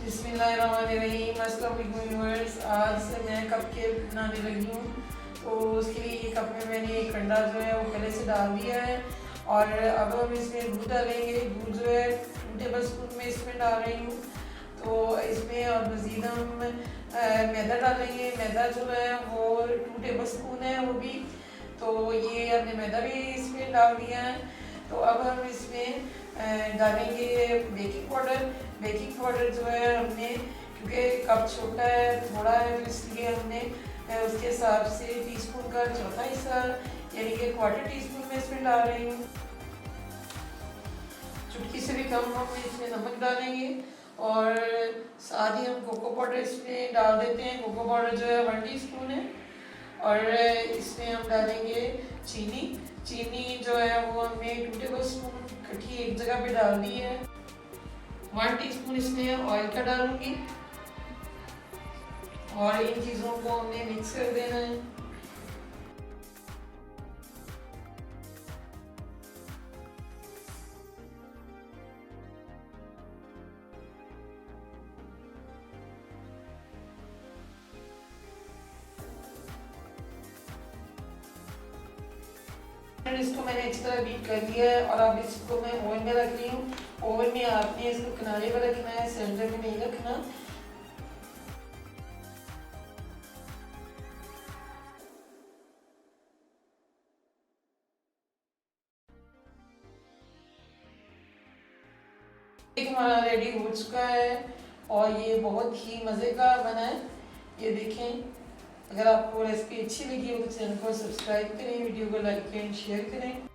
बिस्मिल्लाहिर्रहमानिर्रहीम। अस्सलाम वालेकुम व्यूअर्स। आज से मैं कप केक बनाने लगी हूँ। तो उसके लिए ये कप में मैंने एक अंडा जो है वो पहले से डाल दिया है और अब हम इसमें दूध डालेंगे। दूध जो है 2 टेबल स्पून में इसमें डाल रही हूँ। तो इसमें और मज़ीद हम मैदा डालेंगे। मैदा जो है वो 2 टेबल स्पून है वो भी। तो ये हमने मैदा भी इसमें डाल दिया है। तो अब हम इसमें डालेंगे बेकिंग पाउडर। बेकिंग पाउडर जो है हमने, क्योंकि कप छोटा है थोड़ा है, तो इसलिए हमने उसके हिसाब से टीस्पून का चौथा हिस्सा यानी कि 1/4 टीस्पून में इसमें डाल रही हूँ। चुटकी से भी कम हम इसमें नमक डालेंगे और साथ ही हम कोको पाउडर इसमें डाल देते हैं। कोको पाउडर जो है 1 टीस्पून है और इसमें हम डालेंगे चीनी। चीनी जो है वो हमने 2 टेबल स्पून इकट्ठी एक जगह पे डाल दी है। 1 टीस्पून इसमें ऑयल का डालूंगी और इन चीज़ों को हमने मिक्स कर देना है। इसको मैंने अच्छी तरह बीट कर लिया है और अब इसको मैं ओवन में रख रही हूँ। ओवन में आपने इसको किनारे पर रखना है, सेंटर में नहीं रखना। केक हमारा रेडी हो चुका है और ये बहुत ही मज़े का बना है। ये देखें। अगर आपको रेसिपी अच्छी लगी हो तो चैनल को सब्सक्राइब करें, वीडियो को लाइक करें, शेयर करें।